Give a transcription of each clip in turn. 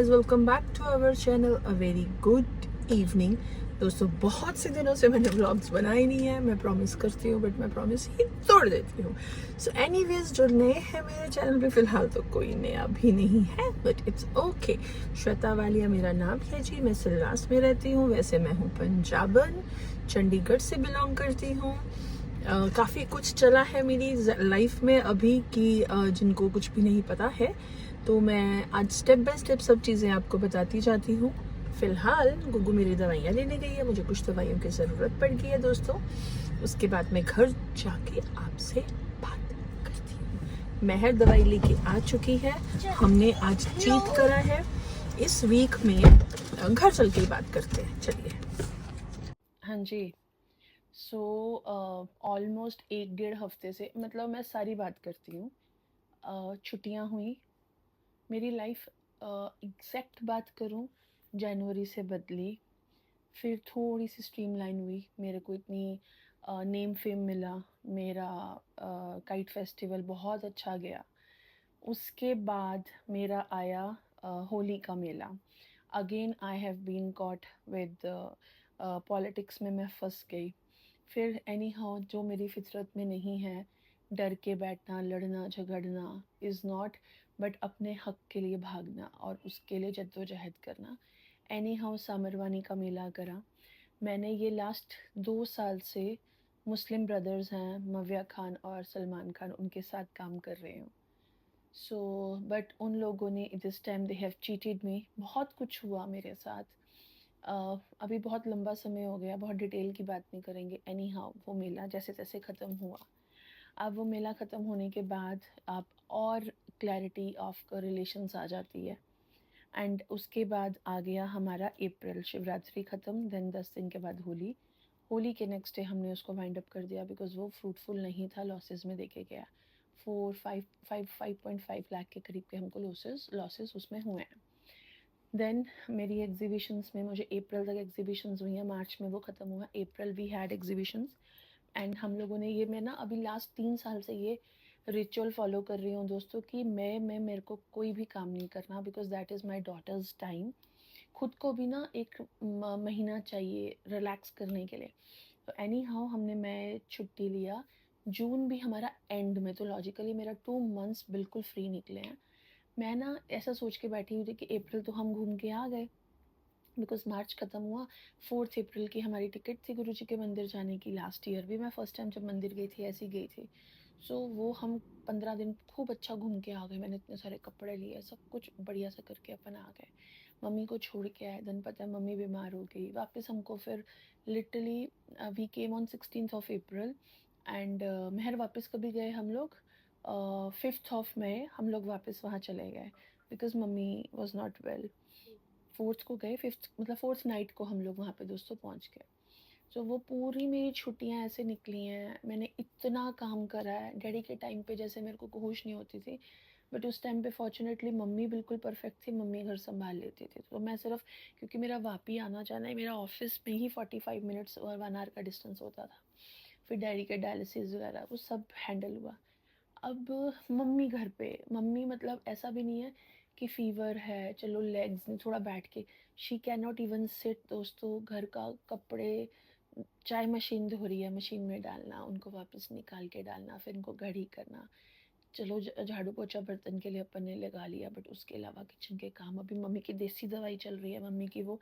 Guys, welcome back to our channel. A very good evening दोस्तों। बहुत से दिनों से मैंने व्लॉग्स बनाए नहीं है, मैं प्रॉमिस करती हूँ बट मैं प्रॉमिस ही तोड़ देती हूँ। सो एनीवेज, जो नए हैं मेरे चैनल पे फिलहाल तो कोई नया भी नहीं है, but it's okay. Shweta Walia मेरा नाम है जी, मैं सिलवास में रहती हूँ। वैसे मैं हूँ पंजाबन, चंडीगढ़ से बिलोंग करती हूँ। काफ़ी कुछ चला है मेरी लाइफ में अभी की, जिनको कुछ भी नहीं पता है, तो मैं आज स्टेप बाय स्टेप सब चीज़ें आपको बताती जाती हूँ। फिलहाल गुग्गू मेरी दवाइयाँ लेने गई है, मुझे कुछ दवाइयों की ज़रूरत पड़ गई है दोस्तों। उसके बाद मैं घर जाके आपसे बात करती हूँ। महर दवाई लेके आ चुकी है, हमने आज चीट करा है। इस वीक में घर चल के ही बात करते हैं, चलिए। हाँ जी। सो ऑलमोस्ट 1 डेढ़ हफ्ते से, मतलब मैं सारी बात करती हूँ। छुट्टियाँ हुई, मेरी लाइफ एग्जैक्ट बात करूँ, जनवरी से बदली। फिर थोड़ी सी स्ट्रीमलाइन हुई, मेरे को इतनी नेम फेम मिला, मेरा काइट फेस्टिवल बहुत अच्छा गया। उसके बाद मेरा आया होली का मेला। Again I have been caught with politics में मैं फंस गई। फिर एनी हाउ, जो मेरी फितरत में नहीं है, डर के बैठना, लड़ना झगड़ना इज़ नॉट, बट अपने हक के लिए भागना और उसके लिए जद्दोजहद करना। एनी हाउ, सामरवानी का मेला करा मैंने। ये लास्ट 2 साल से मुस्लिम ब्रदर्स हैं, मव्या खान और सलमान खान, उनके साथ काम कर रही हूँ। सो बट उन लोगों ने this time they have cheated मी। बहुत कुछ हुआ मेरे साथ। अभी बहुत लंबा समय हो गया, बहुत डिटेल की बात नहीं करेंगे। एनी हाउ, वो मेला जैसे तैसे ख़त्म हुआ। अब वो मेला ख़त्म होने के बाद आप और क्लैरिटी ऑफ रिलेशंस आ जाती है। एंड उसके बाद आ गया हमारा अप्रैल, शिवरात्रि ख़त्म, देन 10 दिन के बाद होली। होली के नेक्स्ट डे हमने उसको वाइंड अप कर दिया बिकॉज वो फ्रूटफुल नहीं था, लॉसेस में देखे गया। 5.5 लाख के करीब के हमको लॉसेस उसमें हुए हैं। देन मेरी एग्जीबिशंस में, मुझे अप्रैल तक एग्जीबिशंस हुई हैं, मार्च में वो ख़त्म हुआ। अप्रैल वी हैड एग्जीबिशंस। एंड हम लोगों ने ये, मैं ना अभी लास्ट 3 साल से ये रिचुअल फॉलो कर रही हूँ दोस्तों कि मैं मेरे को कोई भी काम नहीं करना, because that is my daughter's time. खुद को भी ना एक महीना चाहिए रिलैक्स करने के लिए। तो एनी हाउ, मैं छुट्टी लिया। जून भी हमारा एंड में, तो लॉजिकली मेरा 2 मंथ्स बिल्कुल फ्री निकले हैं। मैं ना ऐसा सोच के बैठी हुई थी कि अप्रैल तो हम घूम के आ गए, बिकॉज मार्च ख़त्म हुआ। 4 अप्रैल की हमारी टिकट थी गुरु जी के मंदिर जाने की। लास्ट ईयर भी मैं फ़र्स्ट टाइम जब मंदिर गई थी ऐसी गई थी। सो वो हम 15 दिन खूब अच्छा घूम के आ गए। मैंने इतने सारे कपड़े लिए, सब कुछ बढ़िया सा करके अपन आ गए। मम्मी को छोड़ के आए, दिन पता है मम्मी बीमार हो गई वापस। हमको फिर literally we came on 16 April. And Mehar वापस कभी गए हम लोग, 5 मई हम लोग वापस वहाँ चले गए, because mummy was not well. 4 को गए, 5 मतलब 4 नाइट को हम लोग वहाँ पे दोस्तों पहुँच गए। सो वो पूरी मेरी छुट्टियाँ ऐसे निकली हैं। मैंने इतना काम करा है डैडी के टाइम पे, जैसे मेरे को होश नहीं होती थी, बट उस टाइम पे फॉर्चुनेटली मम्मी बिल्कुल परफेक्ट थी, मम्मी घर संभाल लेती थी। तो मैं सिर्फ, क्योंकि मेरा वापी आना जाना है, मेरा ऑफिस में ही 45 मिनट्स और 1 आवर का डिस्टेंस होता था। फिर डैडी के डायलिसिस वगैरह वो सब हैंडल हुआ। अब मम्मी घर पे, मम्मी मतलब ऐसा भी नहीं है कि फीवर है चलो लेग्स नहीं थोड़ा बैठ के, she can not even seat दोस्तों। घर का कपड़े, चाय मशीन धो रही है, मशीन में डालना, उनको वापस निकाल के डालना, फिर उनको घड़ी करना। चलो झाड़ू पोछा बर्तन के लिए अपन ने लगा लिया, बट उसके अलावा किचन के काम, अभी मम्मी की देसी दवाई चल रही है मम्मी की वो।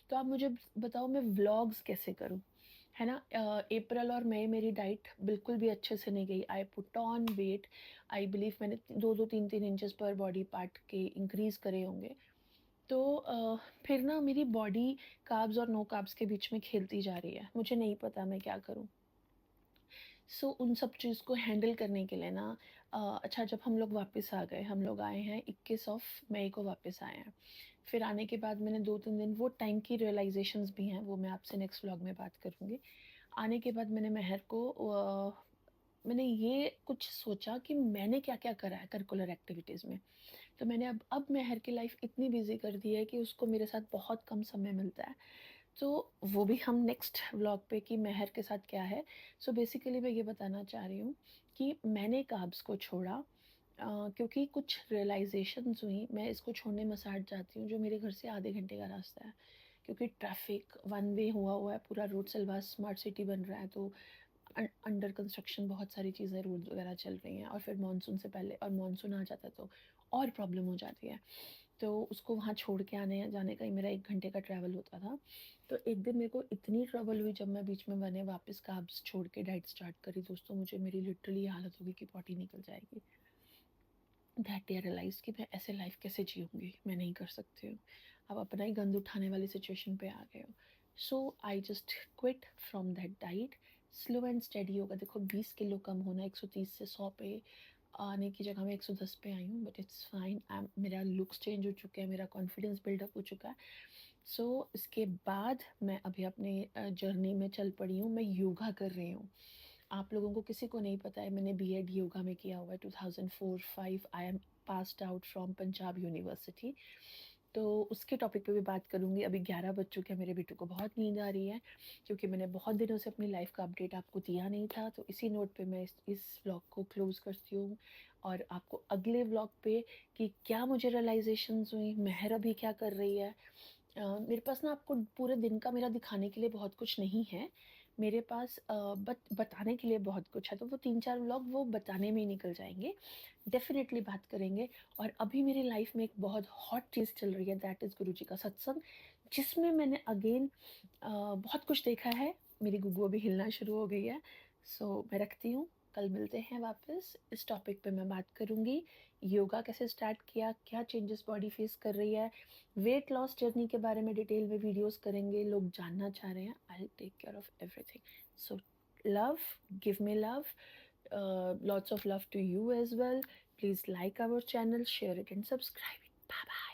तो आप मुझे बताओ मैं व्लॉग्स कैसे करूँ, है ना। अप्रैल और मई मेरी डाइट बिल्कुल भी अच्छे से नहीं गई। I put on weight. I believe मैंने 2-2 3-3 इंचेस पर बॉडी पार्ट के इंक्रीज़ करे होंगे। तो फिर ना मेरी बॉडी कार्ब्स और नो कार्ब्स के बीच में खेलती जा रही है, मुझे नहीं पता मैं क्या करूँ। सो उन सब चीज़ को हैंडल करने के लिए ना, अच्छा जब हम लोग वापस आ गए, हम लोग आए हैं 21 मई को वापस आए हैं। फिर आने के बाद मैंने 2-3 दिन, वो टाइम की रियलाइजेशंस भी हैं, वो मैं आपसे नेक्स्ट व्लॉग में बात करूँगी। आने के बाद मैंने महर को मैंने ये कुछ सोचा कि मैंने क्या क्या करा है करिकुलर एक्टिविटीज़ में। तो मैंने अब महर की लाइफ इतनी बिजी कर दी है कि उसको मेरे साथ बहुत कम समय मिलता है। तो वो भी हम नेक्स्ट व्लॉग पे कि महर के साथ क्या है। सो बेसिकली मैं ये बताना चाह रही हूँ कि मैंने कार्ब्स को छोड़ा। क्योंकि कुछ रियलाइजेशंस हुई, मैं इसको छोड़ने मसाज जाती हूँ जो मेरे घर से आधे घंटे का रास्ता है, क्योंकि ट्रैफिक वन वे हुआ है, पूरा रोड सिल्वास स्मार्ट सिटी बन रहा है, तो अंडर कंस्ट्रक्शन बहुत सारी चीज़ें रोड वगैरह चल रही हैं, और फिर मानसून से पहले, और मानसून आ जाता है तो और प्रॉब्लम हो जाती है। तो उसको वहाँ छोड़ के आने जाने का ही मेरा 1 घंटे का ट्रैवल होता था। तो एक दिन मेरे को इतनी ट्रबल हुई जब मैं बीच में मैंने वापस कार्ब्स छोड़ के डाइट स्टार्ट करी दोस्तों, मुझे मेरी लिटरली हालत हो गई कि पॉटी निकल जाएगी। दैट डे आई रियलाइज़ कि मैं ऐसे लाइफ कैसे जीऊँगी, मैं नहीं कर सकती हूँ। अब अपना ही गंद उठाने वाली सिचुएशन पे आ गए हो। So I just quit from that diet. Slow and steady होगा, देखो 20 किलो कम होना, 130 से 100 पे आने की जगह मैं 110 पे आई हूँ, बट इट्स फाइन। मेरा लुक्स चेंज हो चुके हैं, मेरा कॉन्फिडेंस बिल्डअप हो चुका है। सो इसके बाद मैं अभी अपने जर्नी में चल पड़ी हूँ, मैं योगा कर रही हूँ। आप लोगों को किसी को नहीं पता है, मैंने बीएड योगा में किया हुआ है 2004-5। I am passed out from Punjab university. तो उसके टॉपिक पे भी बात करूँगी। अभी 11 बज चुके हैं, मेरे बेटे को बहुत नींद आ रही है, क्योंकि मैंने बहुत दिनों से अपनी लाइफ का अपडेट आपको दिया नहीं था। तो इसी नोट पे मैं इस व्लॉग को क्लोज़ करती हूँ, और आपको अगले व्लॉग पे कि क्या मुझे रियलाइजेशंस हुई, मेहर अभी क्या कर रही है। मेरे पास ना आपको पूरे दिन का मेरा दिखाने के लिए बहुत कुछ नहीं है, मेरे पास बताने के लिए बहुत कुछ है, तो वो 3-4 व्लॉग वो बताने में ही निकल जाएँगे। डेफ़िनेटली बात करेंगे। और अभी मेरी लाइफ़ में एक बहुत हॉट चीज़ चल रही है, दैट इज़ गुरुजी का सत्संग, जिसमें मैंने अगेन बहुत कुछ देखा है। मेरी गुग्गू अभी हिलना शुरू हो गई है। सो मैं रखती हूँ, कल मिलते हैं वापस। इस टॉपिक पे मैं बात करूँगी, योगा कैसे स्टार्ट किया, क्या चेंजेस बॉडी फेस कर रही है, वेट लॉस जर्नी के बारे में डिटेल में वीडियोस करेंगे, लोग जानना चाह रहे हैं। I will take care of everything. So love, give me love, lots of love to you as well. Please like our channel, share it and subscribe it. Bye bye.